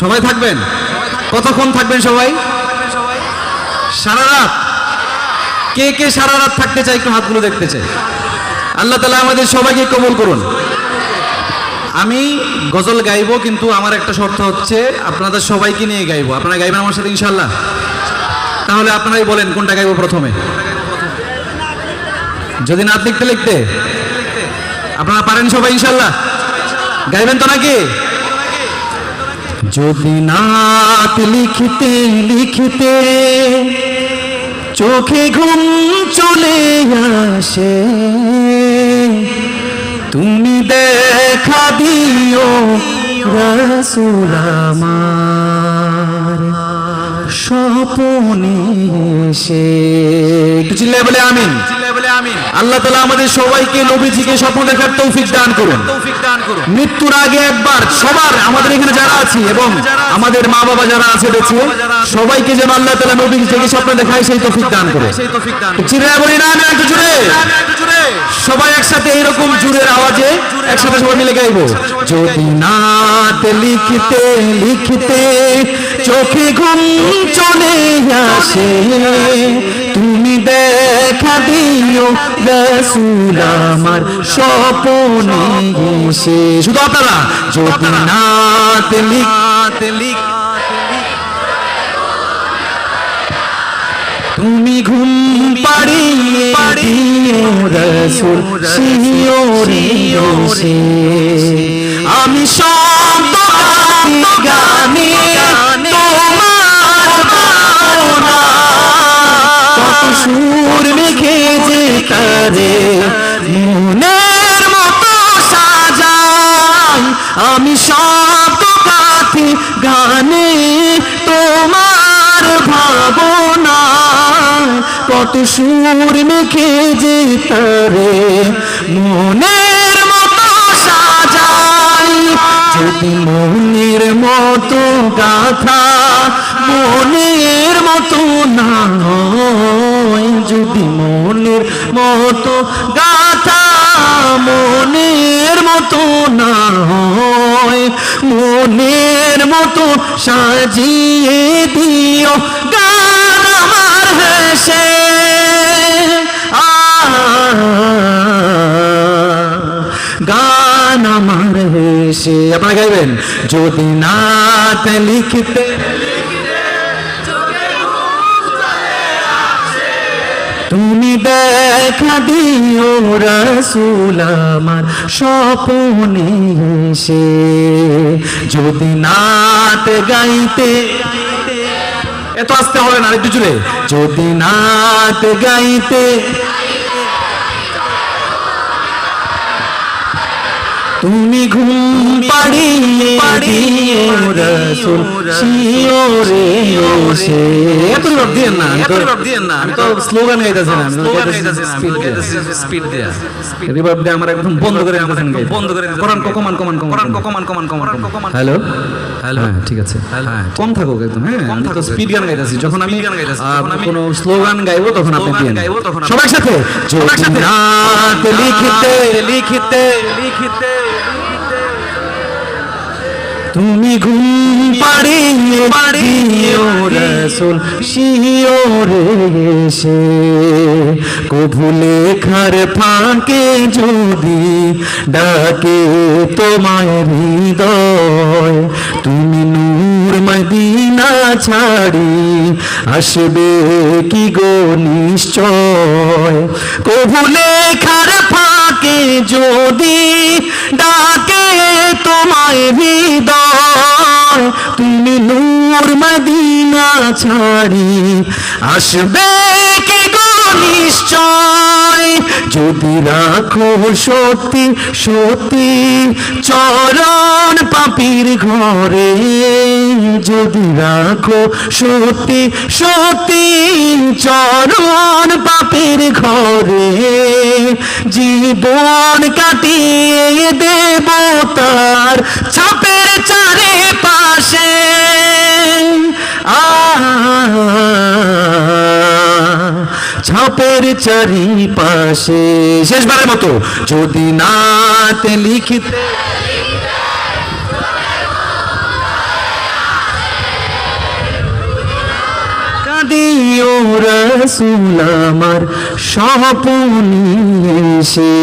সবাই থাকবেন? কতক্ষণ থাকবেন সবাই? সারা রাত? কে কে সারা রাত থাকতে চাই একটু হাতগুলো দেখতে চাই। আল্লাহ তাআলা আমাদের সবাইকে কবুল করুন। আমি গজল গাইবো, কিন্তু আমার একটা শর্ত হচ্ছে আপনাদের সবাইকে নিয়ে গাইবো। আপনারা গাইবেন আমার সাথে ইনশাআল্লাহ? তাহলে আপনারাই বলেন কোনটা গাইবো প্রথমে। যদি নাত লিখতে লিখতে আপনারা পারেন সবাই ইনশাআল্লাহ? গাইবেন তো নাকি? যদি নাত লিখতে লিখতে চোখে ঘুম চলে আসে, তুমি দেখা দিও রাসূল আমার স্বপ্নে এসে। একটু চিল্লায় বলে আমিন। আল্লাহ তাআলা আমাদের সবাইকে নবীজিকে স্বপ্ন দেখার তৌফিক দান করুন। মৃত্যুর আগে একবার সবার, আমাদের এখানে যারা আছি এবং আমাদের মা বাবা যারা আছে বেঁচে, সবাইকে যেন আল্লাহ তাআলা নবীজিকে স্বপ্ন দেখায় সেই তৌফিক দান করে। চিল্লায় বলি না আমি একটু জোরে, সবাই একসাথে এইরকম জোরের আওয়াজে একসাথে সবাই মিলে গাইবো। যদি নাত লিখতে লিখতে চোখে ঘুম চলে আসে, তুমি দেখা দিও রাসূল আমার স্বপ্নে এসে। শুধু আপনারা যদি নাত লিখতে তুমি ঘুম পাড়িয়ে দিও রাসূল শিওরে এসে, আমি সব গানে তোমার ভাবনা কত সুর মেখে যে তারে মনের মতো সাজাই, আমি সব গানে তোমার ভাবনা কত সুর মেখে যে তারে মনের মতো সাজাই। যদি মনের মতো গাথা মনের মতো না হয়, যদি মনের মতো গাথা মনের মতো না হয়, মনের মতো সাজিয়ে দিও গান আমার হেসে। গান আমার হেসে। আপনারা গাইবেন যদি নাত লিখতে তুমি দেখা দিও রাসূল আমার স্বপ্নে এসে। যদি নাত গাইতে, এত আসতে হবে না, একটু জোরে। যদি নাত গাইতে তুমি ঘুম পাড়িয়ে দিও রাসূল শিওরে এসে। এত রব দিয়েন না, আমি তো স্লোগান গাইতেছি না, স্পিড দেয়া রিভার্ব দিয়ে আমরা একদম বন্ধ করে দিতেছেন, বন্ধ করে কোরআন কমান। হ্যালো হ্যাঁ ঠিক আছে, কম থাকুক একদম। হ্যাঁ আমি তো স্পিড গান গাইতেছি, যখন আমি কোনো স্লোগান গাইবো তখন আপনি দিয়েন সবার সাথে। যদি নাত লিখতে লিখতে তুমি ঘুম পাড়িয়ে দিও রাসূল শিওরে এসে, কভু লেখার ফাঁকে যদি ডাকে তোমায় হৃদয়, তুমি নূর মদিনা ছাড়ি আসবে কি গো নিশ্চয়। কভু লেখার ফাঁকে যদি ডাকে তোমায় হৃদয়, তুমি নূর মদিনা ছাড়ি আসবে কি গো নিশ্চয়। যদি রাখো সত্যি সত্যি চরণ পাপীর ঘরে, যদি রাখো সত্যি সত্যি চরণ পাপীর ঘরে, জীবন কাটিয়ে দেব তার ছাপের চারে পাশে। ছাপের চারিপাশে। শেষবারের মতো যদি নাত লিখতে দিও রাসূল আমার স্বপ্নে এসে।